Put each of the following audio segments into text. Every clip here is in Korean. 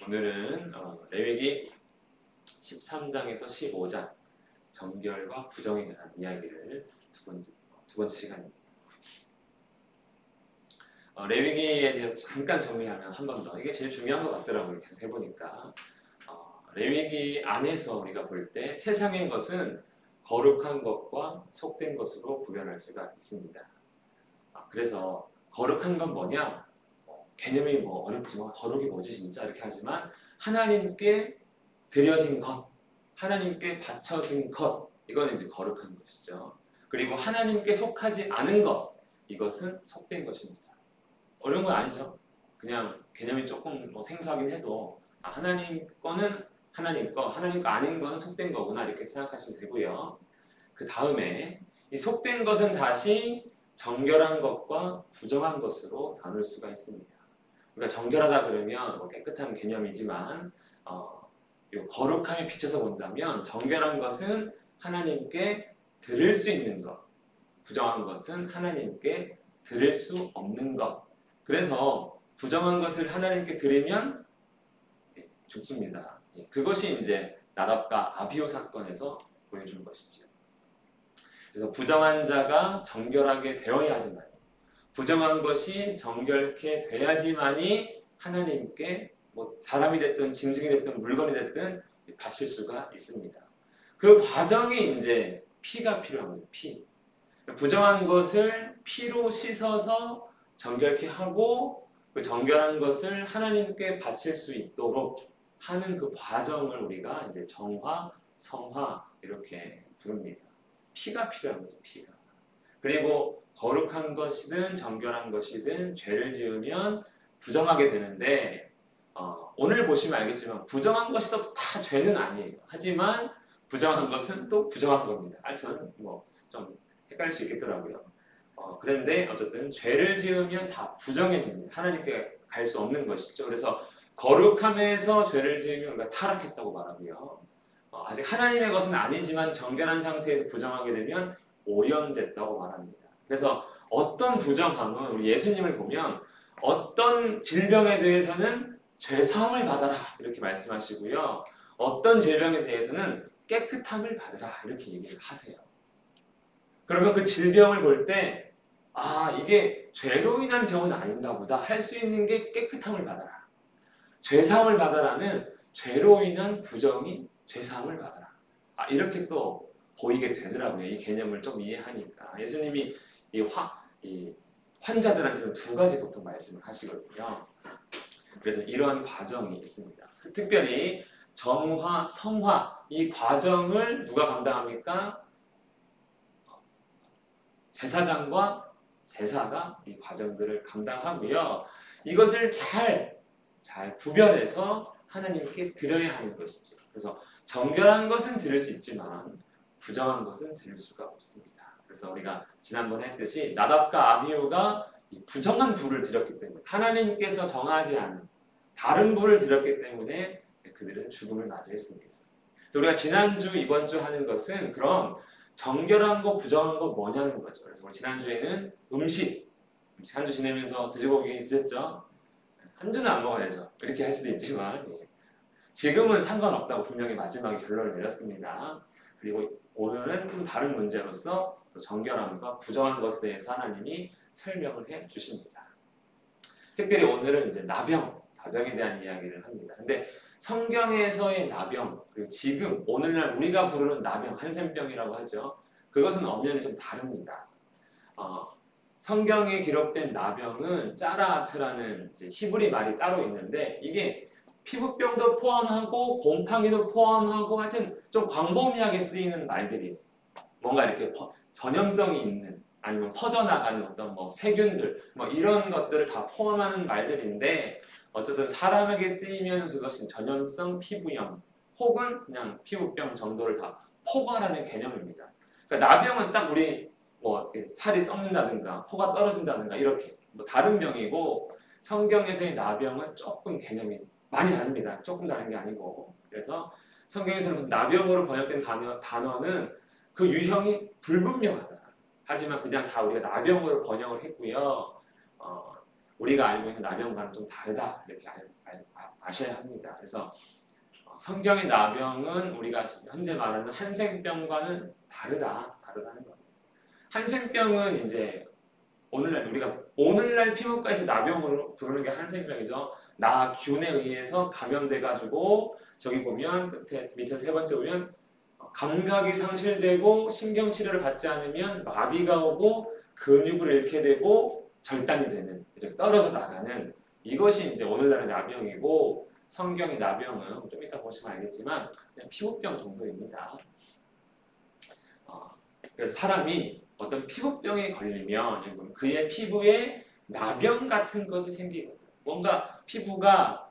오늘은 레위기 13장에서 15장 정결과 부정에 관한 이야기를 두 번째 시간입니다. 레위기에 대해서 잠깐 정리하면 한 번 더, 이게 제일 중요한 것 같더라고요. 계속 해보니까 레위기 안에서 우리가 볼 때 세상의 것은 거룩한 것과 속된 것으로 구별할 수가 있습니다. 그래서 거룩한 건 뭐냐? 개념이 어렵지만 거룩이 뭐지 진짜 이렇게 하지만 하나님께 드려진 것, 하나님께 바쳐진 것, 이건 이제 거룩한 것이죠. 그리고 하나님께 속하지 않은 것, 이것은 속된 것입니다. 어려운 건 아니죠. 그냥 개념이 조금 생소하긴 해도 하나님 거는 하나님 거, 하나님 거 아닌 거는 속된 거구나 이렇게 생각하시면 되고요. 그 다음에 이 속된 것은 다시 정결한 것과 부정한 것으로 나눌 수가 있습니다. 우리가 정결하다 그러면 깨끗한 개념이지만 거룩함에 비춰서 본다면 정결한 것은 하나님께 드릴 수 있는 것, 부정한 것은 하나님께 드릴 수 없는 것. 그래서 부정한 것을 하나님께 드리면 죽습니다. 그것이 이제 나답과 아비후 사건에서 보여준 것이죠. 그래서 부정한 자가 정결하게 되어야지만, 부정한 것이 정결케 돼야지만이 하나님께 사람이 됐든 짐승이 됐든 물건이 됐든 바칠 수가 있습니다. 그 과정이 이제 피가 필요한 거죠. 피. 부정한 것을 피로 씻어서 정결케 하고 그 정결한 것을 하나님께 바칠 수 있도록 하는 그 과정을 우리가 이제 정화, 성화 이렇게 부릅니다. 피가 필요한 거죠. 피가. 그리고 거룩한 것이든 정결한 것이든 죄를 지으면 부정하게 되는데 오늘 보시면 알겠지만 부정한 것이 또 다 죄는 아니에요. 하지만 부정한 것은 또 부정한 겁니다. 저는 좀 헷갈릴 수 있겠더라고요. 그런데 어쨌든 죄를 지으면 다 부정해집니다. 하나님께 갈 수 없는 것이죠. 그래서 거룩함에서 죄를 지으면 우리가 타락했다고 말하고요. 아직 하나님의 것은 아니지만 정결한 상태에서 부정하게 되면 오염됐다고 말합니다. 그래서 어떤 부정함은 우리 예수님을 보면 어떤 질병에 대해서는 죄사함을 받아라 이렇게 말씀하시고요. 어떤 질병에 대해서는 깨끗함을 받으라 이렇게 얘기를 하세요. 그러면 그 질병을 볼 때 이게 죄로 인한 병은 아닌가 보다 할 수 있는 게 깨끗함을 받아라. 죄사함을 받아라는 죄로 인한 부정이 죄사함을 받아라. 이렇게 또 보이게 되더라고요. 이 개념을 좀 이해하니까. 예수님이 이 환자들한테는 두 가지 보통 말씀을 하시거든요. 그래서 이러한 과정이 있습니다. 특별히 정화, 성화 이 과정을 누가 감당합니까? 제사장과 제사가 이 과정들을 감당하고요. 이것을 잘 구별해서 하나님께 드려야 하는 것이죠. 그래서 정결한 것은 드릴 수 있지만 부정한 것은 드릴 수가 없습니다. 그래서 우리가 지난번에 했듯이 나답과 아비후가 이 부정한 불을 드렸기 때문에 하나님께서 정하지 않은 다른 불을 드렸기 때문에 그들은 죽음을 맞이했습니다. 그래서 우리가 지난주 이번 주 하는 것은 그럼 정결한 거 부정한 거 뭐냐는 거죠. 그래서 우리 지난주에는 음식 한 주 지내면서 돼지고기 드셨죠? 한 주는 안 먹어야죠. 이렇게 할 수도 있지만 지금은 상관없다고 분명히 마지막에 결론을 내렸습니다. 그리고 오늘은 좀 다른 문제로서 또 정결함과 부정한 것에 대해서 하나님이 설명을 해 주십니다. 특별히 오늘은 이제 나병에 대한 이야기를 합니다. 근데 성경에서의 나병, 그리고 지금 오늘날 우리가 부르는 나병, 한센병이라고 하죠. 그것은 엄연히 좀 다릅니다. 성경에 기록된 나병은 짜라아트라는 이제 히브리 말이 따로 있는데 이게 피부병도 포함하고 곰팡이도 포함하고 하여튼 좀 광범위하게 쓰이는 말들이에요. 뭔가 이렇게 전염성이 있는 아니면 퍼져나가는 어떤 세균들 이런 것들을 다 포함하는 말들인데 어쨌든 사람에게 쓰이면 그것은 전염성 피부염 혹은 그냥 피부병 정도를 다 포괄하는 개념입니다. 그러니까 나병은 딱 우리 살이 썩는다든가 코가 떨어진다든가 이렇게 다른 병이고 성경에서의 나병은 조금 개념이 많이 다릅니다. 조금 다른 게 아니고 그래서 성경에서는 나병으로 번역된 단어는 그 유형이 불분명하다. 하지만 그냥 다 우리가 나병으로 번역을 했고요. 우리가 알고 있는 나병과는 좀 다르다 이렇게 아셔야 합니다. 그래서 성경의 나병은 우리가 현재 말하는 한센병과는 다르다는 겁니다. 한센병은 이제 오늘날 피부과에서 나병으로 부르는 게 한센병이죠. 나균에 의해서 감염돼가지고 저기 보면 밑에 세 번째 보면 감각이 상실되고 신경 치료를 받지 않으면 마비가 오고 근육을 잃게 되고 절단이 되는, 이렇게 떨어져 나가는, 이것이 이제 오늘날의 나병이고, 성경의 나병은 좀 이따 보시면 알겠지만 그냥 피부병 정도입니다. 그래서 사람이 어떤 피부병에 걸리면 그의 피부에 나병 같은 것이 생기거든. 뭔가 피부가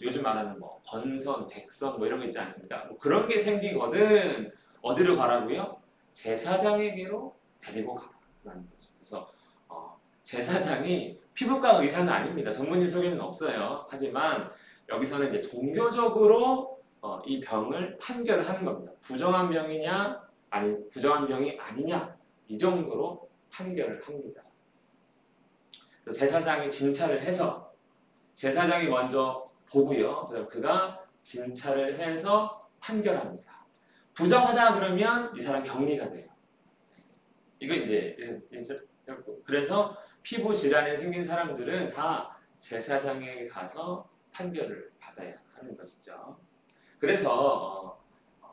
요즘 말하는 건선, 백선 이런 거 있지 않습니까? 그런 게 생기거든. 어디로 가라고요? 제사장에게로 데리고 가라는 거죠. 그래서 제사장이 피부과 의사는 아닙니다. 전문의 소개는 없어요. 하지만 여기서는 이제 종교적으로 이 병을 판결하는 겁니다. 부정한 병이냐, 부정한 병이 아니냐, 이 정도로 판결을 합니다. 그래서 제사장이 진찰을 해서, 제사장이 먼저 보고요. 그다음 그가 진찰을 해서 판결합니다. 부정하다 그러면 이 사람 격리가 돼요. 이거 이제 그래서 피부 질환이 생긴 사람들은 다 제사장에게 가서 판결을 받아야 하는 것이죠. 그래서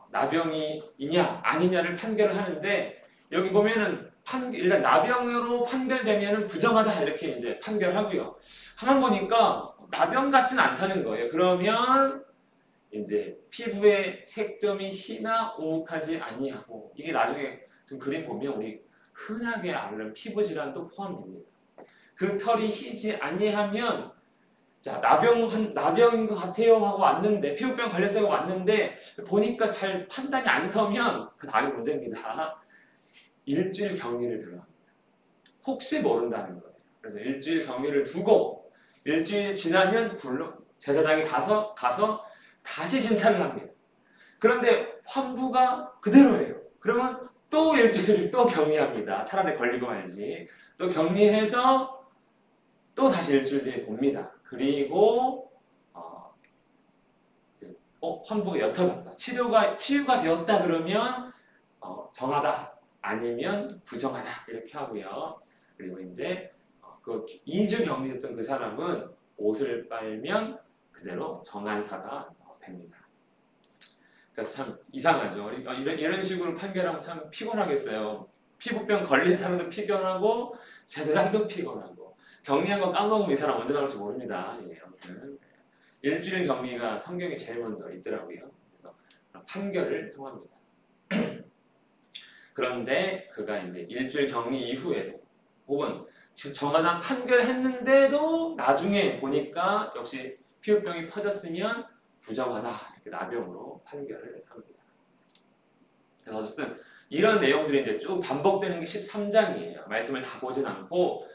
나병이냐 아니냐를 판결을 하는데, 여기 보면은 일단 나병으로 판결되면은 부정하다 이렇게 이제 판결하고요. 가만 보니까 나병 같진 않다는 거예요. 그러면 이제 피부의 색점이 희나 우욱하지 아니하고, 이게 나중에 좀 그림 보면 우리 흔하게 아는 피부 질환도 포함됩니다. 그 털이 희지 아니하면, 자, 나병인 것 같아요 하고 왔는데, 피부병 걸렸어요 하고 왔는데 보니까 잘 판단이 안 서면 그 다음이 문제입니다. 일주일 격리를 들어갑니다. 혹시 모른다는 거예요. 그래서 일주일 격리를 두고 일주일 지나면 제사장이 가서 다시 진찰을 합니다. 그런데 환부가 그대로예요. 그러면 또 일주일을 또 격리합니다. 차라리 걸리고 말지. 또 격리해서 또 다시 일주일 뒤에 봅니다. 그리고 환부가 옅어졌다, 치유가 되었다 그러면 정하다, 아니면 부정하다 이렇게 하고요. 그리고 이제 그 2주 격리됐던 그 사람은 옷을 빨면 그대로 정한사가 됩니다. 그러니까 참 이상하죠. 이런 식으로 판결하면 참 피곤하겠어요. 피부병 걸린 사람도 피곤하고 제사장도 피곤하고, 격리한 거 까먹으면 이 사람 언제 나올지 모릅니다. 아무튼 일주일 격리가 성경에 제일 먼저 있더라고요. 그래서 판결을 통합니다. 그런데 그가 이제 일주일 격리 이후에도, 혹은 정하다 판결했는데도 나중에 보니까 역시 피부병이 퍼졌으면 부정하다, 이렇게 나병으로 판결을 합니다. 그래서 어쨌든 이런 내용들이 이제 쭉 반복되는 게 13장이에요. 말씀을 다 보진 않고,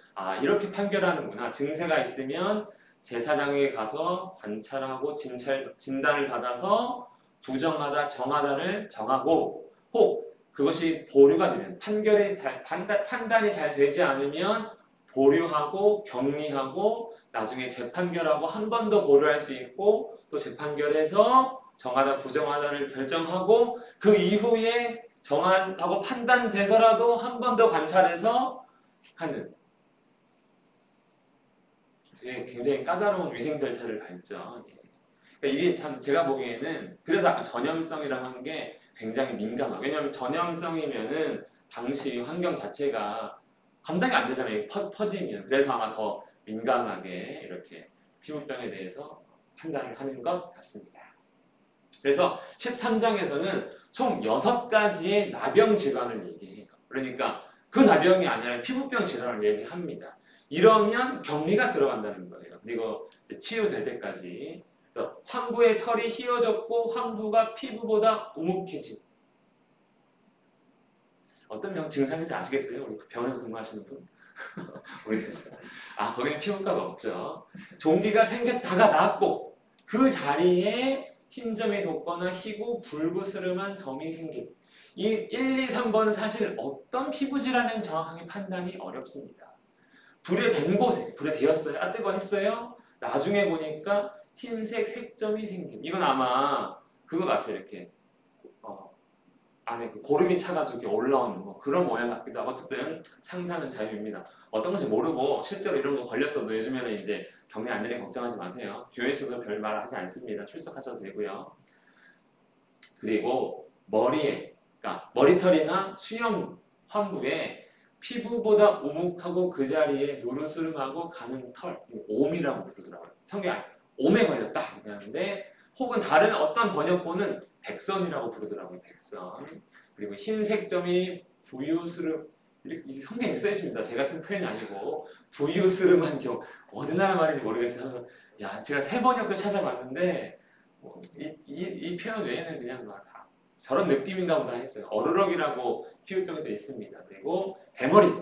이렇게 판결하는구나. 증세가 있으면 제사장에게 가서 관찰하고 진단을 받아서 부정하다, 정하다를 정하고, 혹 그것이 보류가 되면, 판단이 잘 되지 않으면 보류하고 격리하고 나중에 재판결하고 한 번 더 보류할 수 있고, 또 재판결에서 정하다, 부정하다를 결정하고, 그 이후에 정하다고 판단되더라도 한 번 더 관찰해서 하는, 굉장히 까다로운 위생 절차를 밟죠. 그러니까 이게 참 제가 보기에는, 그래서 아까 전염성이라고 하는 게 굉장히 민감하고, 왜냐하면 전염성이면은 당시 환경 자체가 감당이 안 되잖아요. 퍼지면. 그래서 아마 더 민감하게 이렇게 피부병에 대해서 판단을 하는 것 같습니다. 그래서 13장에서는 총 6가지의 나병 질환을 얘기해요. 그러니까 그 나병이 아니라 피부병 질환을 얘기합니다. 이러면 격리가 들어간다는 거예요. 그리고 이제 치유될 때까지. 그래서 환부의 털이 휘어졌고 환부가 피부보다 우묵해짐. 어떤 증상인지 아시겠어요? 우리 병원에서 근무하시는 분? 모르겠어요. 거기는 피부과가 없죠. 종기가 생겼다가 나았고, 그 자리에 흰점이 돋거나 희고 불그스름한 점이 생김. 이 1, 2, 3번은 사실 어떤 피부 질환은 정확하게 판단이 어렵습니다. 불에 된 곳에, 불에 되었어요? 뜨거웠어요? 나중에 보니까 흰색 색점이 생김. 이건 아마 그거 같아. 이렇게 안에 그 고름이 차가지고 이렇게 올라오는 뭐 그런 모양 같기도 하고 어쨌든 상상은 자유입니다. 어떤 건지 모르고 실제로 이런 거 걸렸어도 요즘에는 이제 격리 안 되니 걱정하지 마세요. 교회에서도 별 말 하지 않습니다. 출석하셔도 되고요. 그리고 머리에, 그러니까 머리털이나 수염 환부에 피부보다 우묵하고 그 자리에 누르스름하고 가는 털, 옴이라고 부르더라고요. 성경 옴에 걸렸다 이렇게 하는데 혹은 다른 어떤 번역본은 백선이라고 부르더라고요. 백선. 그리고 흰색 점이 부유스름, 이 성경에 써 있습니다. 제가 쓴 표현이 아니고 부유스름한 경우 어느 나라 말인지 모르겠어요. 그래서 야 제가 세 번역도 찾아봤는데 이 표현 외에는 그냥 막 다 저런 느낌인가 보다 했어요. 어르렁이라고 피부병도 있습니다. 그리고 대머리.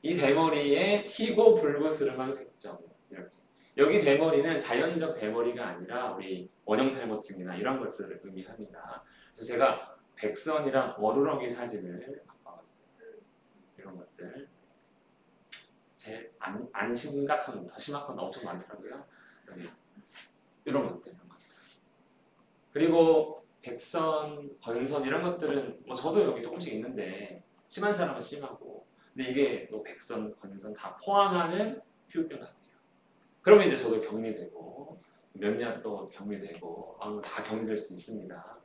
이 대머리에 희고 불구스름한 색점. 이렇게. 여기 대머리는 자연적 대머리가 아니라 우리 원형 탈모증이나 이런 것들을 의미합니다. 그래서 제가 백선이랑 어르렁이 사진을 바꿔봤어요. 이런 것들. 제일 안 심각한 건 더 심각한 건 엄청 많더라고요. 이런 것들. 그리고 백선, 건선 이런 것들은 뭐 저도 여기 조금씩 있는데 심한 사람은 심하고 근데 이게 또 백선, 건선 다 포함하는 피부병 같아요. 그러면 이제 저도 격리되고 몇몇 또 격리되고 다 격리될 수도 있습니다.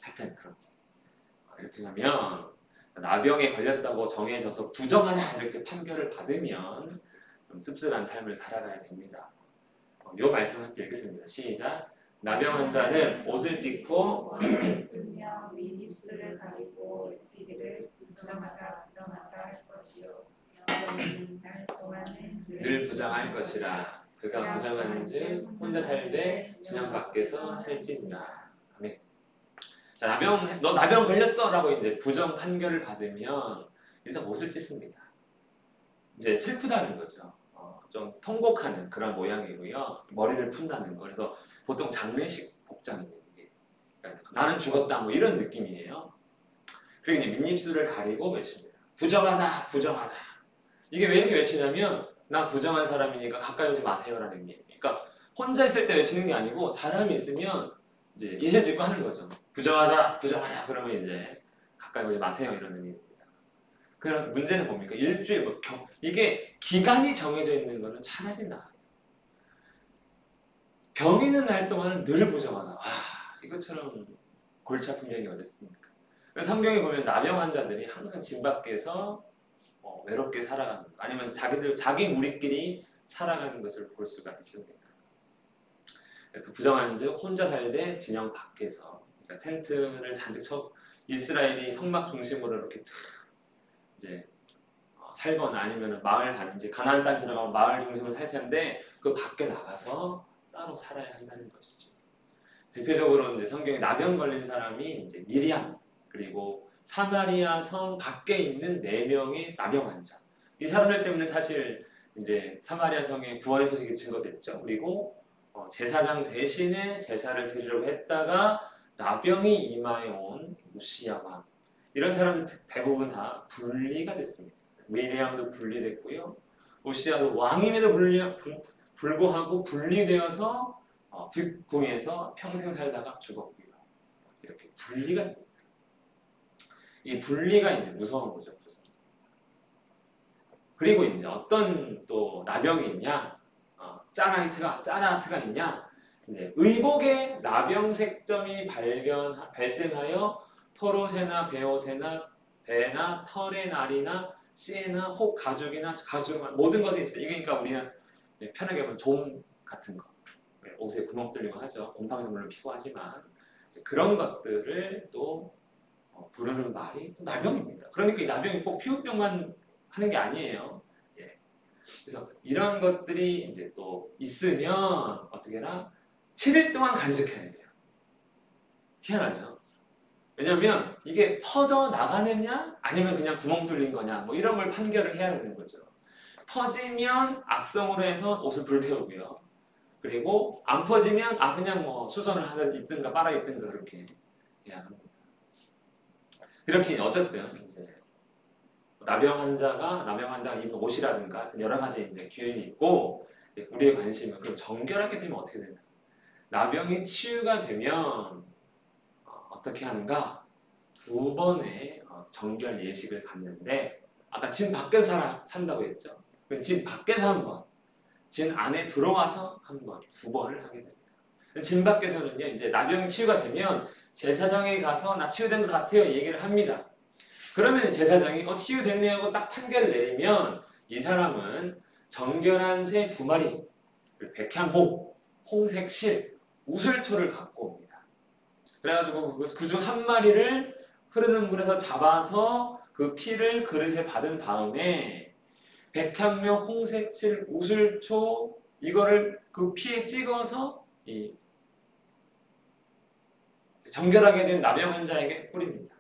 하여튼 그렇게 이렇게 하면 나병에 걸렸다고 정해져서 부정하다 이렇게 판결을 받으면 좀 씁쓸한 삶을 살아가야 됩니다. 이 말씀 함께 읽겠습니다. 시작. 나병 환자는 옷을 찢고 윗입술을 가리고 외치기를 부정하다 할 것이요 늘 부정할 것이라. 그가 부정하는즉 혼자 살되 진영 밖에서 살지니라. 아멘. 자, 너 나병 걸렸어라고 이제 부정 판결을 받으면 이제 옷을 찢습니다. 이제 슬프다는 거죠. 좀 통곡하는 그런 모양이고요. 머리를 푼다는 거. 그래서 보통 장례식 복장입니다. 이게. 그러니까 나는 죽었다 뭐 이런 느낌이에요. 그리고 이제 밑입술을 가리고 외칩니다. 부정하다, 부정하다. 이게 왜 이렇게 외치냐면 나 부정한 사람이니까 가까이 오지 마세요라는 의미예요. 그러니까 혼자 있을 때 외치는 게 아니고 사람이 있으면 이제 이실 짓고 하는 거죠. 부정하다, 부정하다 그러면 이제 가까이 오지 마세요 이런 의미입니다. 그럼 문제는 뭡니까? 일주일 이게 기간이 정해져 있는 거는 차라리 나아요. 병 있는 날 동안은 늘 부정하다. 이것처럼 골치 아픈 병이 어디 있습니까? 성경에 보면 나병 환자들이 항상 집 밖에서 외롭게 살아가는 거, 아니면 자기 무리끼리 살아가는 것을 볼 수가 있습니다. 그 부정한즉 혼자 살되 진영 밖에서, 그러니까 텐트를 잔뜩 쳐 이스라엘이 성막 중심으로 이렇게 이제 살거나 아니면 마을 다니지 가나안 땅 들어가면 마을 중심으로 살 텐데 그 밖에 나가서 따로 살아야 한다는 것이죠. 대표적으로 이제 성경에 나병 걸린 사람이 이제 미리암 그리고 사마리아 성 밖에 있는 4명의 나병 환자. 이 사람들 때문에 사실 이제 사마리아 성에 구원의 소식이 증거됐죠. 그리고 제사장 대신에 제사를 드리려고 했다가 나병이 이마에 온 우시야 왕. 이런 사람들 대부분 다 분리가 됐습니다. 미리암도 분리됐고요. 우시야도 왕임에도 불구하고 분리되어서 뒷궁에서 평생 살다가 죽었고요. 이렇게 분리가 됩니다. 이 분리가 이제 무서운 거죠. 그리고 이제 어떤 또 나병이 있냐, 짜라하트가 있냐, 이제 의복에 나병 색점이 발생하여 털옷에나 베옷에나 배나 털의 날이나 씨에나 혹 가죽이나 모든 것에 있어요. 이게 그러니까 우리는 편하게 보면 좀 같은 거, 옷에 구멍 뚫리고 하죠. 곰팡이 눈물을 피고 하지만 그런 것들을 또 부르는 말이 또 나병입니다. 그러니까 이 나병이 꼭 피부병만 하는 게 아니에요. 예. 그래서 이런 것들이 이제 또 있으면 어떻게 해라? 7일 동안 간직해야 돼요. 희한하죠? 왜냐면 이게 퍼져 나가느냐 아니면 그냥 구멍 뚫린 거냐 뭐 이런 걸 판결을 해야 되는 거죠. 퍼지면 악성으로 해서 옷을 불태우고요. 그리고 안 퍼지면 그냥 뭐 수선을 하든 입든가 빨아 입든가 그렇게 해야 합니다. 이렇게 어쨌든 이제 나병 환자가 입은 옷이라든가 여러 가지 이제 기준이 있고 우리의 관심은 그럼 정결하게 되면 어떻게 되나? 나병이 치유가 되면 어떻게 하는가? 2번의 정결 예식을 갔는데 아까 진 밖에서 산다고 했죠. 그럼 진 밖에서 한 번, 진 안에 들어와서 한 번, 2번을 하게 됩니다. 진 밖에서는요, 이제 나병이 치유가 되면 제사장에 가서 나 치유된 것 같아요 얘기를 합니다. 그러면 제사장이 치유됐네 하고 딱 판결을 내리면 이 사람은 정결한 새 2마리, 백향홍, 홍색실, 우슬초를 갖고 옵니다. 그래가지고 그중 한 마리를 흐르는 물에서 잡아서 그 피를 그릇에 받은 다음에 백향명, 홍색실, 우슬초 이거를 그 피에 찍어서 이 정결하게 된 나병 환자에게 뿌립니다.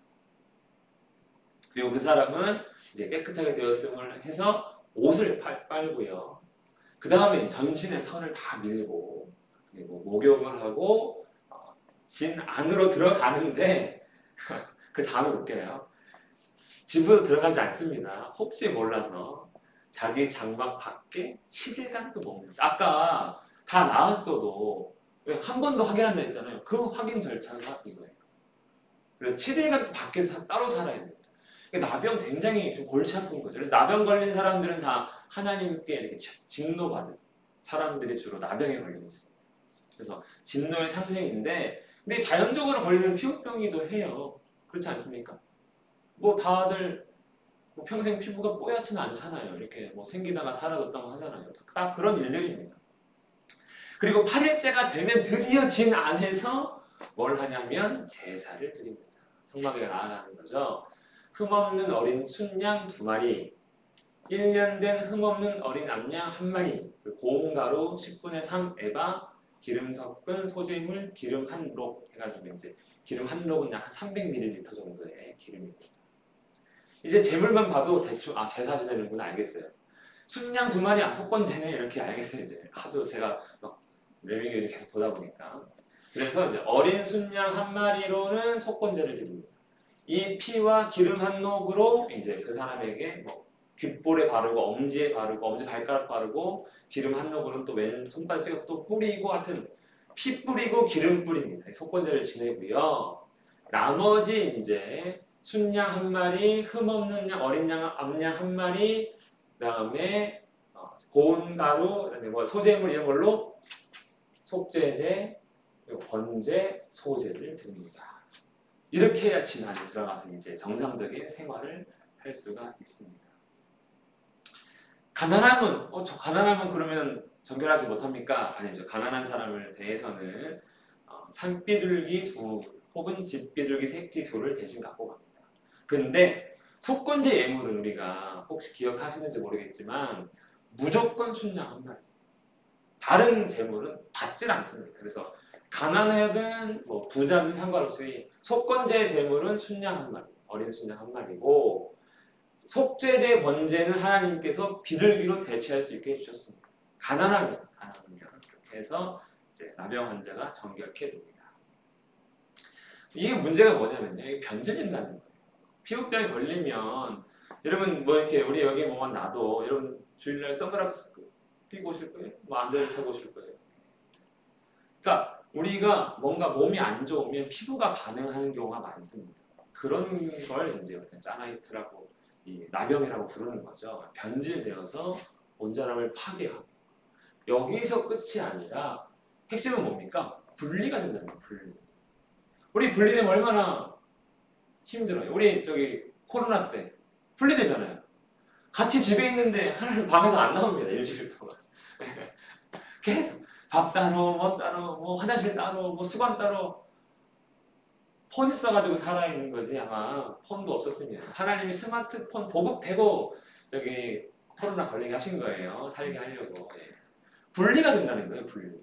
그리고 그 사람은 이제 깨끗하게 되었음을 해서 옷을 빨고요. 그 다음에 전신의 털을 다 밀고 그리고 목욕을 하고 진 안으로 들어가는데 그 다음에 볼게요. 집으로 들어가지 않습니다. 혹시 몰라서 자기 장막 밖에 7일간 또 묵습니다. 아까 다 나았어도 한 번 더 확인한다 했잖아요. 그 확인 절차가 이거예요. 그래서 7일간 또 밖에서 따로 살아야 됩니다. 나병 굉장히 좀 골치 아픈 거죠. 그래서 나병 걸린 사람들은 다 하나님께 이렇게 진노받은 사람들이 주로 나병에 걸리고 있습니다. 그래서 진노의 상징인데, 근데 자연적으로 걸리는 피부병이기도 해요. 그렇지 않습니까? 뭐 다들 뭐 평생 피부가 뽀얗지는 않잖아요. 이렇게 뭐 생기다가 사라졌다고 하잖아요. 다 그런 일들입니다. 그리고 8일째가 되면 드디어 진 안에서 뭘 하냐면 제사를 드립니다. 성막에 나아가는 거죠. 흠없는 어린 순양 2마리, 1년 된 흠없는 어린 암양 1마리, 고운 가루 10분의 3 에바, 기름 섞은 소재물 기름 1록 해가지고 이제 기름 1록은 약 300ml 정도의 기름입니다. 이제 제물만 봐도 대충 제사 지내는구나 알겠어요. 순양 2마리 속건제네 이렇게 알겠어요. 이제 하도 제가 레밍을 계속 보다 보니까. 그래서 이제 어린 순양 1마리로는 속건제를 드립니다. 이 피와 기름 1녹으로 이제 그 사람에게 뭐 귓볼에 바르고 엄지에 바르고 엄지 발가락 바르고 기름 1녹으로는 또 왼 손바닥 찍어 또 뿌리고 하여튼 피 뿌리고 기름 뿌립니다. 속건제를 지내고요. 나머지 이제 순양 1마리, 흠없는 양, 어린 양, 암양 1마리, 그다음에 고운 가루, 그다음에 뭐 소재물 이런 걸로 속죄제, 번제, 소제를 드립니다. 이렇게 해야 진 안에 들어가서 이제 정상적인 생활을 할 수가 있습니다. 가난함은 가난하면 그러면 정결하지 못합니까? 아니죠. 가난한 사람을 대해서는 산비둘기 2 혹은 집비둘기 새끼 2를 대신 갖고 갑니다. 근데 속건제 예물은 우리가 혹시 기억하시는지 모르겠지만 무조건 순양 1마리. 다른 제물은 받질 않습니다. 그래서 가난하든 뭐 부자든 상관없이 속건제 제물은 순양 1마리, 어린 순양 1마리고 속죄제 번제는 하나님께서 비둘기로 대체할 수 있게 해주셨습니다. 가난하면 그렇게 해서 이제 나병 환자가 정결케 됩니다. 이게 문제가 뭐냐면요, 이게 변질된다는 거예요. 피부병이 걸리면 여러분 뭐 이렇게 우리 여기 뭐만 놔도 여러분 주일날 선글라스 끼고 오실 거예요? 뭐 안대를 차고 오실 거예요? 그러니까 우리가 뭔가 몸이 안 좋으면 피부가 반응하는 경우가 많습니다. 그런 걸 이제 우리가 짜나이트라고 이 나병이라고 부르는 거죠. 변질되어서 온전함을 파괴하고 여기서 끝이 아니라 핵심은 뭡니까? 분리가 된다는 거예요. 분리. 우리 분리되면 얼마나 힘들어요. 우리 저기 코로나 때 분리되잖아요. 같이 집에 있는데 하나는 방에서 안 나옵니다. 일주일 동안. 계속 밥 따로 뭐 따로 뭐 화장실 따로 뭐 수건 따로 폰 있어가지고 살아있는 거지. 아마 폰도 없었으면 하나님이 스마트폰 보급되고 저기 코로나 걸리게 하신 거예요. 살게 하려고. 분리가 된다는 거예요. 분리.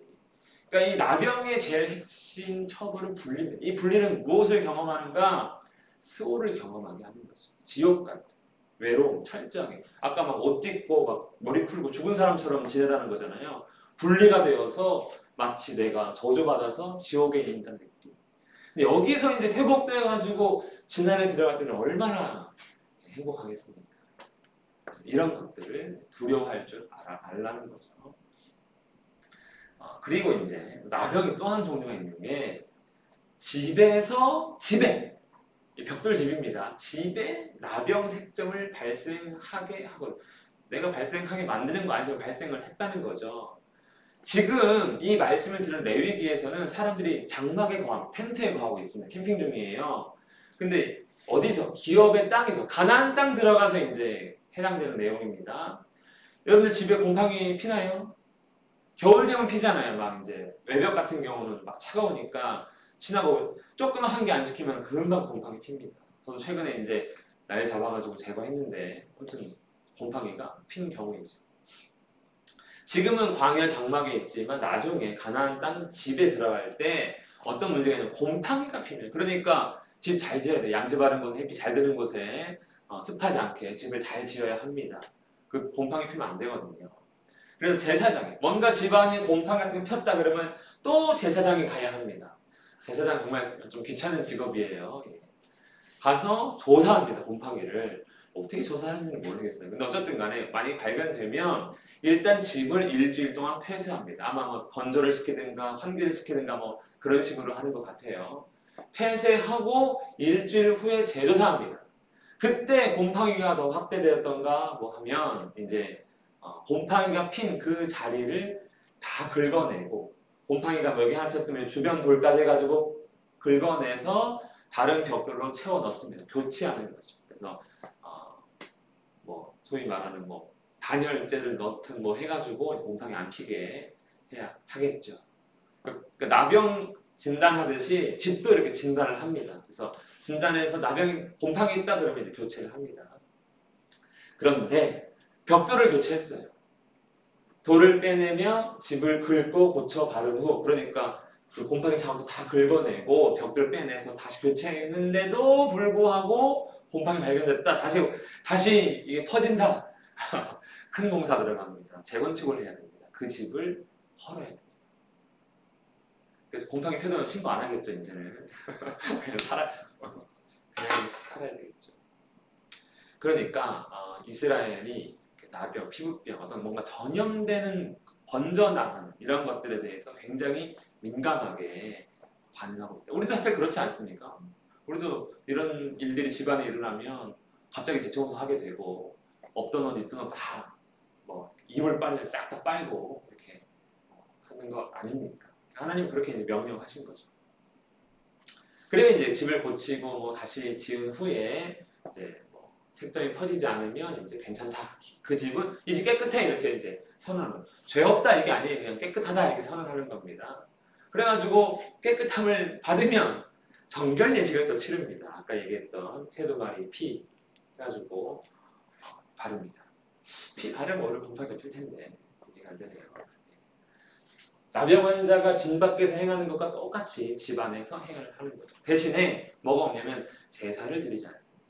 그러니까 이 나병의 제일 핵심 처벌은 분리입니다. 이 분리는 무엇을 경험하는가? 스오를 경험하게 하는 거죠. 지옥 같은 외로움, 철저하게. 아까 막 옷 찢고 막 머리 풀고 죽은 사람처럼 지내다는 거잖아요. 분리가 되어서 마치 내가 저주받아서 지옥에 있다는 느낌. 근데 여기서 이제 회복되어가지고 진안에 들어갈 때는 얼마나 행복하겠습니까? 이런 것들을 두려워할 줄 알라는 거죠. 그리고 이제 나병이 또 한 종류가 있는 게 집에서 집에 이 벽돌집입니다. 집에 나병 색점을 발생하게 하고 내가 발생하게 만드는 거 아니지만 발생을 했다는 거죠. 지금 이 말씀을 들은 레위기에서는 사람들이 장막에 거하고 텐트에 거하고 있습니다. 캠핑 중이에요. 근데 어디서? 기업의 땅에서 가나안 땅 들어가서 이제 해당되는 내용입니다. 여러분들 집에 곰팡이 피나요? 겨울 되면 피잖아요. 막 이제 외벽 같은 경우는 막 차가우니까 지나고 조금만 한 개 안 시키면 금방 곰팡이 핍니다. 저도 최근에 이제 날 잡아가지고 제거했는데 아무튼 곰팡이가 피는 경우 있죠. 지금은 광야 장막에 있지만 나중에 가나안 땅 집에 들어갈 때 어떤 문제가 있냐면 곰팡이가 피는. 그러니까 집 잘 지어야 돼. 양지 바른 곳에 햇빛 잘 드는 곳에 습하지 않게 집을 잘 지어야 합니다. 그 곰팡이 피면 안 되거든요. 그래서 제사장이 뭔가 집안에 곰팡이 같은 게 폈다 그러면 또 제사장이 가야 합니다. 제사장 정말 좀 귀찮은 직업이에요. 예. 가서 조사합니다. 곰팡이를. 어떻게 조사하는지는 모르겠어요. 근데 어쨌든 간에 만약에 발견되면 일단 집을 일주일 동안 폐쇄합니다. 아마 뭐 건조를 시키든가 환기를 시키든가 뭐 그런 식으로 하는 것 같아요. 폐쇄하고 일주일 후에 재조사합니다. 그때 곰팡이가 더 확대되었던가 뭐 하면 이제 곰팡이가 핀 그 자리를 다 긁어내고 곰팡이가 뭐 여기 하나 폈으면 주변 돌까지 해가지고 긁어내서 다른 벽돌로 채워 넣습니다. 교체하는 거죠. 그래서 뭐 소위 말하는 뭐 단열재를 넣든 뭐 해가지고 곰팡이 안 피게 해야 하겠죠. 그러니까 나병 진단하듯이 집도 이렇게 진단을 합니다. 그래서 진단해서 나병이 곰팡이 있다 그러면 이제 교체를 합니다. 그런데 벽돌을 교체했어요. 돌을 빼내며 집을 긁고 고쳐 바른 후 그러니까 그 곰팡이 작업도 다 긁어내고 벽돌 빼내서 다시 교체했는데도 불구하고 곰팡이 발견됐다. 다시 이게 퍼진다. 큰 공사 들어갑니다. 재건축을 해야 됩니다. 그 집을 헐어야 됩니다. 그래서 곰팡이 펴도면 신고 안 하겠죠 이제는. 그냥 살아야 되겠죠. 그러니까 이스라엘이 나병, 피부병, 어떤 뭔가 전염되는 번져나가는 이런 것들에 대해서 굉장히 민감하게 반응하고 있다. 우리도 사실 그렇지 않습니까? 우리도 이런 일들이 집안에 일어나면 갑자기 대청소 하게 되고 없던 옷 있던 옷 다 뭐 이불 빨래 싹 다 빨고 이렇게 하는 거 아닙니까? 하나님 그렇게 이제 명령하신 거죠. 그러면 이제 집을 고치고 뭐 다시 지은 후에 이제 뭐 색점이 퍼지지 않으면 이제 괜찮다. 그 집은 이 집 깨끗해 이렇게 이제 선언하는 거예요. 죄 없다 이게 아니에요. 그냥 깨끗하다 이렇게 선언하는 겁니다. 그래가지고 깨끗함을 받으면 정결 예식을 또 치릅니다. 아까 얘기했던 새 두 마리 피 해가지고 바릅니다. 피 바르면 오히려 곰팡이가 필 텐데 이게 안 되네요. 나병 환자가 진 밖에서 행하는 것과 똑같이 집 안에서 행을 하는 거죠. 대신에 뭐가 없냐면 제사를 드리지 않습니다.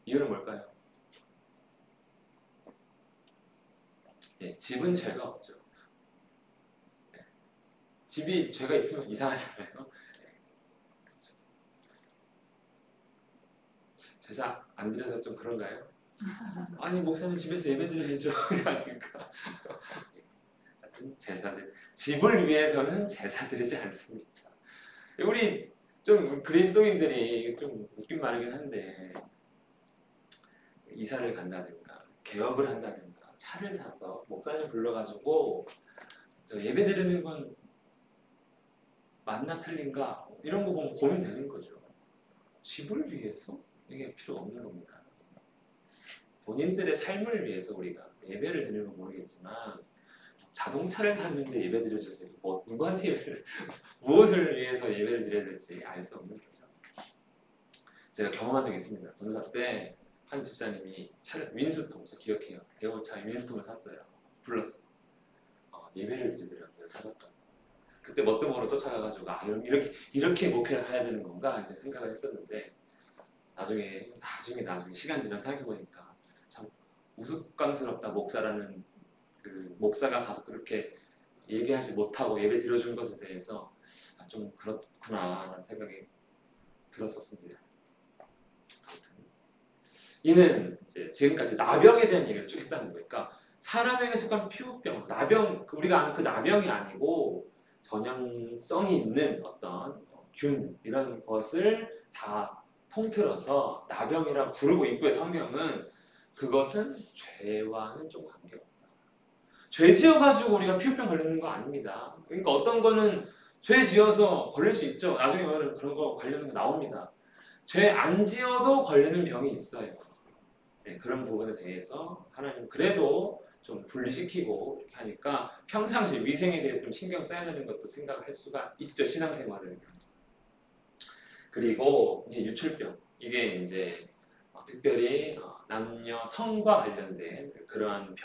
이유는 뭘까요? 네, 집은 죄가 없죠. 네. 집이 죄가 있으면 이상하잖아요. 네, 그렇죠. 제사 안 드려서 좀 그런가요? 아니 목사님 집에서 예배 드려야죠. 아닙니까? 제사들 집을 위해서는 제사 드리지 않습니다. 우리 좀 그리스도인들이 좀 웃긴 말이긴 한데 이사를 간다든가 개업을 한다든가 차를 사서 목사님 불러가지고 저 예배 드리는 건 맞나 틀린가 이런 거 보면 고민되는 거죠. 집을 위해서 이게 필요 없는 겁니다. 본인들의 삶을 위해서 우리가 예배를 드리는 건 모르겠지만 자동차를 샀는데 예배 드려주세요. 뭐 누구한테 예배를 무엇을 위해서 예배를 드려야 될지 알 수 없는 거죠. 제가 경험한 적이 있습니다. 전사 때 한 집사님이 차를 윈스톰, 저 기억해요. 대우차 윈스톰을 샀어요. 불렀어. 예배를 드리더라고요. 찾았다. 그때 멋뚱으로 쫓아가가지고 이렇게 목회를 해야 되는 건가 이제 생각을 했었는데 나중에 시간 지나 생각해 보니까 참 우스꽝스럽다 목사라는 그 목사가 가서 그렇게 얘기하지 못하고 예배 드려준 것에 대해서 좀 그렇구나라는 생각이 들었었습니다. 아무튼 이는 이제 지금까지 나병에 대한 얘기를 쭉 했다는 거니까 사람에게 속한 피부병, 나병, 우리가 아는 그 나병이 아니고 전염성이 있는 어떤 균 이런 것을 다 통틀어서 나병이라 부르고 있고요. 성경은 그것은 죄와는 좀 관계없다. 죄 지어가지고 우리가 피부병 걸리는 거 아닙니다. 그러니까 어떤 거는 죄 지어서 걸릴 수 있죠. 나중에 보면 그런 거 관련된 거 나옵니다. 죄 안 지어도 걸리는 병이 있어요. 네, 그런 부분에 대해서 하나님 그래도 좀 분리시키고 이렇게 하니까 평상시 위생에 대해서 좀 신경 써야 되는 것도 생각을 할 수가 있죠. 신앙생활을. 그리고 이제 유출병. 이게 이제 특별히 남녀 성과 관련된 그러한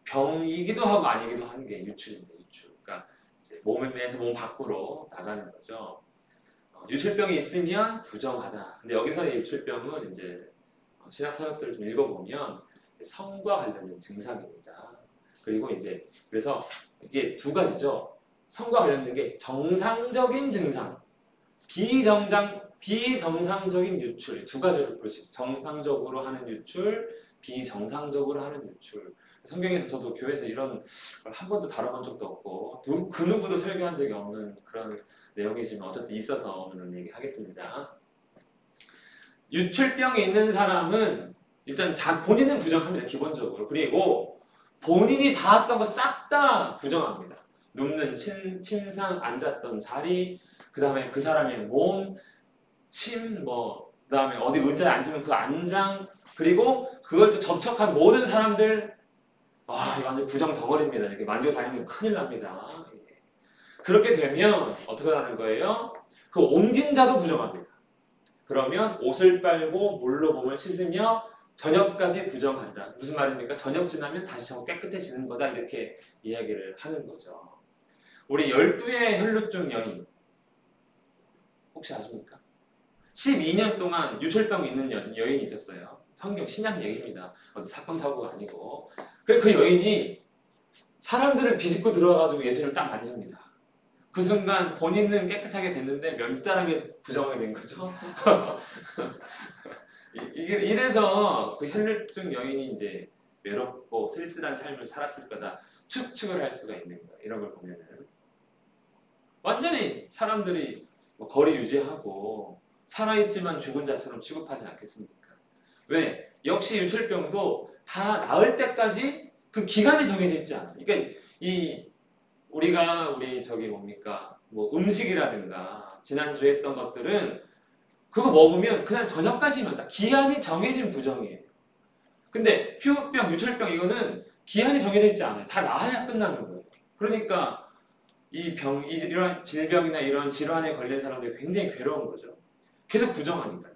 병이기도 하고 아니기도 하는 게 유출인데 유출. 그러니까 이제 몸에서 몸 밖으로 나가는 거죠. 유출병이 있으면 부정하다. 근데 여기서의 유출병은 이제 신학 서적들을 좀 읽어보면 성과 관련된 증상입니다. 그리고 이제 그래서 이게 두 가지죠. 성과 관련된 게 정상적인 증상, 비정상적인 유출 두 가지를 볼 수 있어요. 정상적으로 하는 유출, 비정상적으로 하는 유출. 성경에서 저도 교회에서 이런 걸 한 번도 다뤄본 적도 없고 그 누구도 설교한 적이 없는 그런 내용이지만 어쨌든 있어서 오늘 얘기하겠습니다. 유출병이 있는 사람은 일단 본인은 부정합니다. 기본적으로. 그리고 본인이 닿았던 거 싹 다 부정합니다. 눕는 침상, 앉았던 자리, 그 다음에 그 사람의 몸, 그 다음에 어디 의자에 앉으면 그 안장, 그리고 그걸 또 접촉한 모든 사람들, 이거 완전 부정 덩어리입니다. 이렇게 만지고 다니면 큰일 납니다. 그렇게 되면 어떻게 하는 거예요? 그 옮긴 자도 부정합니다. 그러면 옷을 빨고 물로 몸을 씻으며 저녁까지 부정하리라. 무슨 말입니까? 저녁 지나면 다시 저 깨끗해지는 거다. 이렇게 이야기를 하는 거죠. 우리 12의 혈루증 여인 혹시 아십니까? 12년 동안 유출병이 있는 여인이 있었어요. 성경 신약 얘기입니다. 어디 사건 사고가 아니고. 그래서 그 여인이 사람들을 비집고 들어가가지고 예수님을 딱 만집니다. 그 순간 본인은 깨끗하게 됐는데 몇 사람이 부정하게 된 거죠. 이래서 그 혈루증 여인이 이제 외롭고 쓸쓸한 삶을 살았을 거다 추측을 할 수가 있는 거예요. 이런 걸 보면은 완전히 사람들이 거리 유지하고 살아있지만 죽은 자처럼 취급하지 않겠습니까? 왜? 역시 유출병도 다 나을 때까지 그 기간이 정해져 있지 않아요. 그러니까 우리 저기 뭡니까? 음식이라든가 지난주에 했던 것들은 그거 먹으면 그냥 저녁까지만 딱 기한이 정해진 부정이에요. 근데 피부병, 유출병 이거는 기한이 정해져 있지 않아요. 다 나아야 끝나는 거예요. 그러니까 이런 질병이나 이런 질환에 걸린 사람들이 굉장히 괴로운 거죠. 계속 부정하니까요.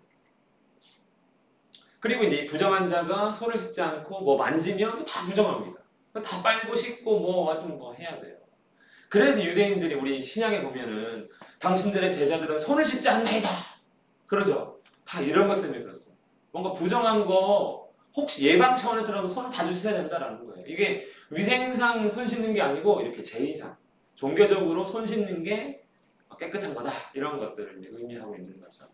그리고 이제 이 부정한 자가 손을 씻지 않고 만지면 또 다 부정합니다. 다 빨고 씻고 하여튼 해야 돼요. 그래서 유대인들이 우리 신약에 보면은 당신들의 제자들은 손을 씻지 않나이다. 그러죠. 다 이런 것 때문에 그렇습니다. 뭔가 부정한 거 혹시 예방 차원에서라도 손을 자주 씻어야 된다라는 거예요. 이게 위생상 손 씻는 게 아니고 이렇게 제의상 종교적으로 손 씻는 게 깨끗한 거다. 이런 것들을 이제 의미하고 있는 거죠.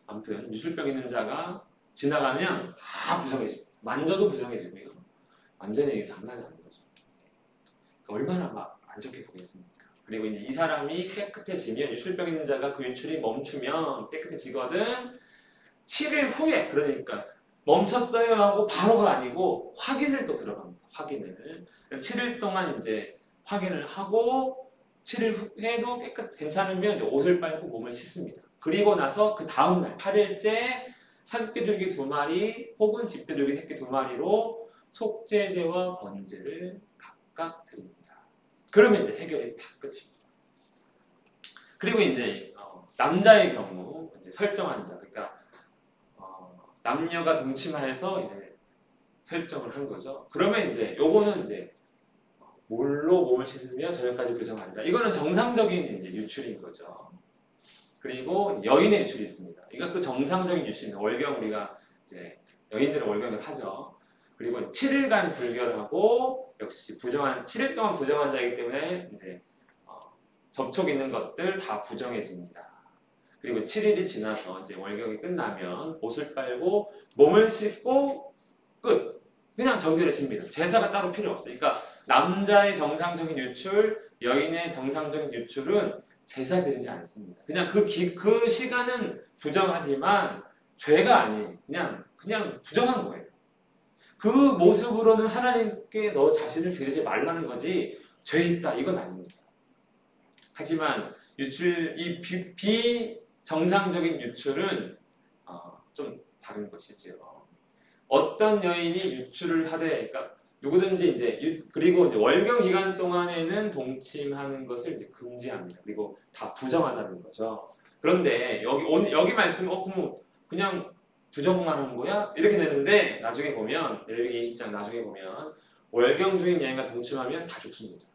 아무튼 유술병 있는 자가 지나가면 다 부정해지고 만져도 부정해지고요. 완전히 이게 장난이 아닌 거죠. 얼마나 안 좋게 보겠습니까? 그리고 이제 이 사람이 깨끗해지면 유출병 있는 자가 그 유출이 멈추면 깨끗해지거든. 7일 후에 그러니까 멈췄어요 하고 바로가 아니고 확인을 또 들어갑니다. 확인을. 7일 동안 이제 확인을 하고 7일 후에도 괜찮으면 이제 옷을 빨고 몸을 씻습니다. 그리고 나서 그 다음 날 8일째 산비둘기 2마리 혹은 집비둘기 새끼 2마리로 속죄제와 번제를 각각 드립니다. 그러면 이제 해결이 다 끝입니다. 그리고 이제 남자의 경우 이제 설정한 자, 그러니까 남녀가 동침하여서 이제 설정을 한 거죠. 그러면 이제 요거는 이제 물로 몸을 씻으며 저녁까지 부정하리라. 이거는 정상적인 이제 유출인 거죠. 그리고 여인의 유출이 있습니다. 이것도 정상적인 유출입니다. 월경 우리가 이제 여인들은 월경을 하죠. 그리고 7일간 불결하고 역시 7일 동안 부정한 자이기 때문에 이제 접촉 있는 것들 다 부정해집니다. 그리고 7일이 지나서 이제 월경이 끝나면 옷을 빨고 몸을 씻고 끝. 그냥 정결해집니다. 제사가 따로 필요 없어요. 그러니까 남자의 정상적인 유출, 여인의 정상적인 유출은 제사 드리지 않습니다. 그냥 그 시간은 부정하지만 죄가 아니에요. 그냥 부정한 거예요. 그 모습으로는 하나님께 너 자신을 드리지 말라는 거지 죄 있다 이건 아닙니다. 하지만 이 비정상적인 유출은 좀 다른 것이지요. 어떤 여인이 유출을 하되, 그러니까 누구든지 그리고 이제 월경 기간 동안에는 동침하는 것을 이제 금지합니다. 그리고 다 부정하자는 거죠. 그런데 여기 말씀 그럼 그냥 부정만 한 거야? 이렇게 되는데 나중에 보면 레위기 20장 나중에 보면 월경 중인 여인과 동침하면 다 죽습니다.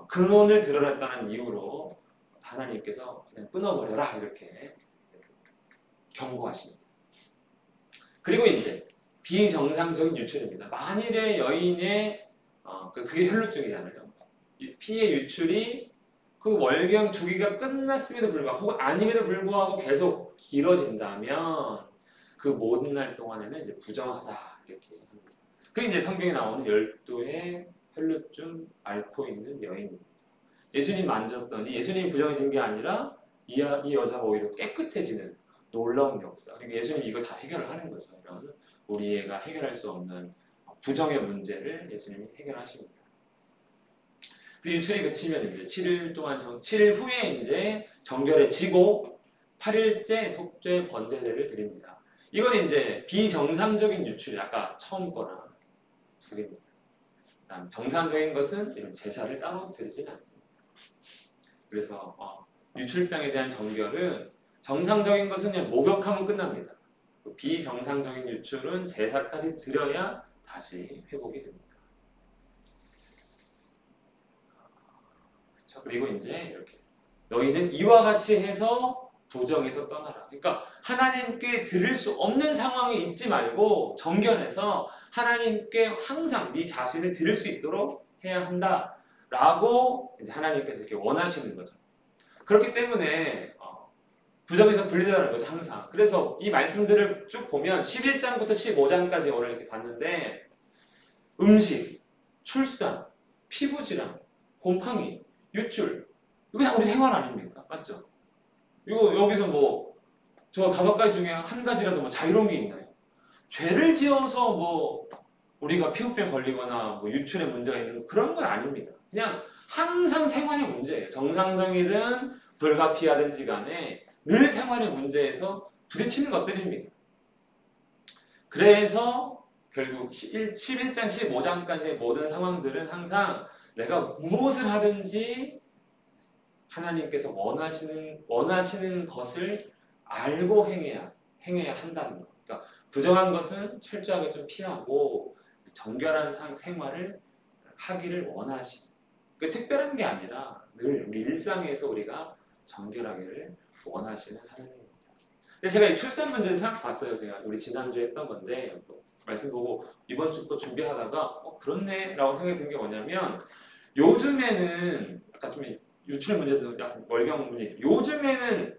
근원을 드러냈다는 이유로 하나님께서 그냥 끊어버려라 이렇게 경고하십니다. 그리고 이제 비정상적인 유출입니다. 만일에 여인의 그게 혈루증이잖아요. 이 피의 유출이 그 월경 주기가 끝났음에도 불구하고 혹은 아님에도 불구하고 계속 길어진다면 그 모든 날 동안에는 이제 부정하다 이렇게 합니다. 그게 이제 성경에 나오는 12의 혈루증 앓고 있는 여인입니다. 예수님 만졌더니 예수님이 부정해진 게 아니라 이 여자가 오히려 깨끗해지는 놀라운 역사. 그러니까 예수님이 이걸 다 해결을 하는 거죠. 이런 우리 애가 해결할 수 없는 부정의 문제를 예수님이 해결하십니다. 그 유출이 그치면 이제 7일 후에 이제 정결해지고 8일째 속죄 번제제를 드립니다. 이건 이제 비정상적인 유출이 아까 처음 거랑 두 개입니다. 그다음 정상적인 것은 이런 제사를 따로 드리지는 않습니다. 그래서 유출병에 대한 정결은 정상적인 것은 그냥 목욕하면 끝납니다. 비정상적인 유출은 제사까지 드려야 다시 회복이 됩니다. 그렇죠? 그리고 이제 이렇게 너희는 이와 같이 해서 부정에서 떠나라. 그러니까 하나님께 드릴 수 없는 상황에 있지 말고 정결해서 하나님께 항상 네 자신을 드릴 수 있도록 해야 한다라고 이제 하나님께서 이렇게 원하시는 거죠. 그렇기 때문에 부정에서 분리되라는 거죠, 항상. 그래서 이 말씀들을 쭉 보면 11장부터 15장까지 오늘 이렇게 봤는데 음식, 출산, 피부질환, 곰팡이, 유출 이거 다 우리 생활 아닙니까? 맞죠? 이거 여기서 저 5가지 중에 한 가지라도 자유로운 게 있나요? 죄를 지어서 우리가 피부병 걸리거나 유출에 문제가 있는 그런 건 아닙니다. 그냥 항상 생활의 문제예요. 정상적이든 불가피하든지 간에 늘 생활의 문제에서 부딪히는 것들입니다. 그래서 결국 11장, 15장까지의 모든 상황들은 항상 내가 무엇을 하든지 하나님께서 원하시는 것을 알고 행해야 한다는 것. 그러니까 부정한 것은 철저하게 좀 피하고 정결한 생활을 하기를 원하시고 특별한 게 아니라 늘 우리 일상에서 우리가 정결하기를 원하시는 하나님입니다. 근데 제가 이 출산 문제를 생각해봤어요. 제가 우리 지난주에 했던 건데 말씀 보고 이번 주 거 준비하다가 그렇네 라고 생각이 든 게 뭐냐면 요즘에는 아까 좀 유출 문제도 약간 월경 문제 요즘에는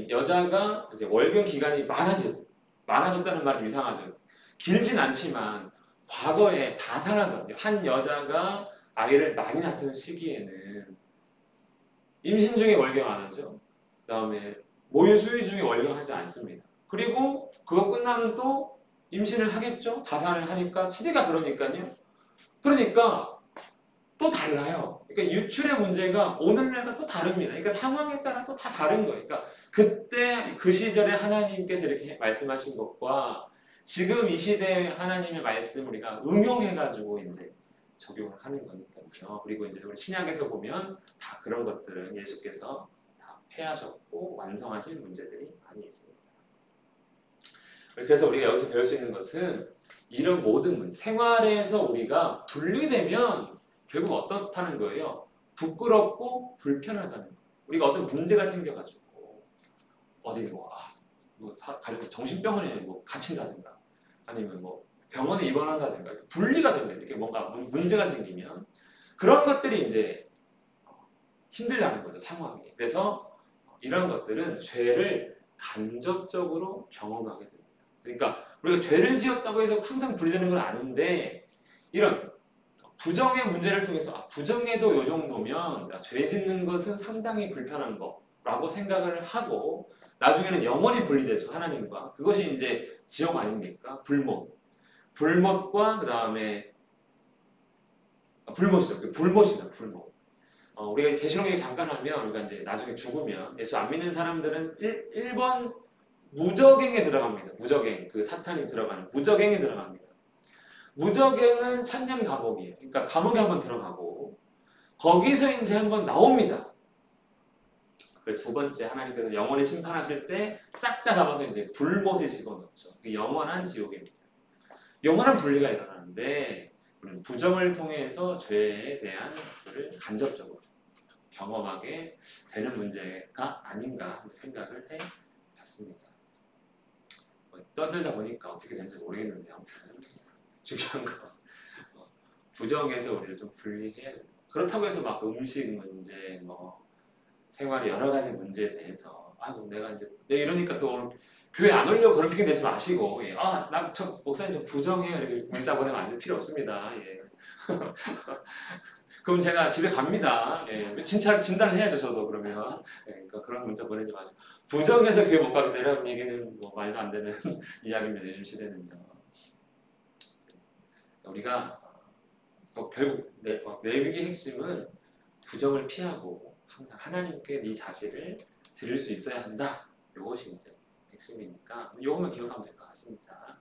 여자가 이제 월경 기간이 많아졌다는 말이 이상하죠. 길진 않지만 과거에 다산하던 한 여자가 아이를 많이 낳던 시기에는 임신 중에 월경 안 하죠. 그 다음에 모유 수유 중에 월경 하지 않습니다. 그리고 그거 끝나면 또 임신을 하겠죠. 다산을 하니까 시대가 그러니까요. 그러니까 또 달라요. 그러니까 유출의 문제가 오늘날과 또 다릅니다. 그러니까 상황에 따라 또 다 다른 거예요. 그러니까 그때 그 시절에 하나님께서 이렇게 말씀하신 것과 지금 이 시대에 하나님의 말씀 우리가 응용해가지고 이제 적용을 하는 거니까요. 그리고 이제 우리 신약에서 보면 다 그런 것들은 예수께서 다 폐하셨고 완성하신 문제들이 많이 있습니다. 그래서 우리가 여기서 배울 수 있는 것은 이런 모든 문제, 생활에서 우리가 분리되면 결국 어떻다는 거예요? 부끄럽고 불편하다는 거예요. 우리가 어떤 문제가 생겨가지고 어디 정신병원에 갇힌다든가 아니면 병원에 입원한다든가 분리가 되면 이렇게 뭔가 문제가 생기면 그런 것들이 이제 힘들다는 거죠, 상황이. 그래서 이런 것들은 죄를 간접적으로 경험하게 됩니다. 그러니까 우리가 죄를 지었다고 해서 항상 분리되는 건 아닌데 이런 부정의 문제를 통해서 부정에도 이 정도면 죄 짓는 것은 상당히 불편한 거라고 생각을 하고 나중에는 영원히 분리되죠 하나님과. 그것이 이제 지옥 아닙니까? 불못과 그 다음에 불못이죠. 불못입니다. 불못. 우리가 계시록 얘기 잠깐 하면 우리가 이제 나중에 죽으면 예수 안 믿는 사람들은 1번 무적행에 들어갑니다. 무적행, 그 사탄이 들어가는 무적행에 들어갑니다. 무적행은 천년 감옥이에요. 그러니까 감옥에 한번 들어가고 거기서 이제 한번 나옵니다. 그리고 두 번째 하나님께서 영원히 심판하실 때 싹 다 잡아서 이제 불못에 집어넣죠. 영원한 지옥입니다. 영원한 분리가 일어나는데 우리는 부정을 통해서 죄에 대한 것들을 간접적으로 경험하게 되는 문제가 아닌가 하는 생각을 해봤습니다. 떠들다 보니까 어떻게 되는지 모르겠는데 아무튼 중요한 거 부정에서 우리를 좀 분리해야 됩니다. 그렇다고 해서 막 음식 문제, 뭐 생활의 여러 가지 문제에 대해서 내가 이러니까 또 교회 안 오려고 그런 핑계 대지 마시고 저 목사님 좀 부정해요 이렇게 문자 보내면 안 될 필요 없습니다. 예. 그럼 제가 집에 갑니다. 예. 진단을 해야죠 저도 그러면. 예. 그러니까 그런 문자 보내지 마시고 부정해서 교회 못 가게 되라는 얘기는 뭐 말도 안 되는 이야기입니다. 요즘 시대는요. 우리가 결국 레위기의 핵심은 부정을 피하고 항상 하나님께 네 자신을 드릴 수 있어야 한다. 이것이 이제 핵심이니까 이것만 기억하면 될 것 같습니다.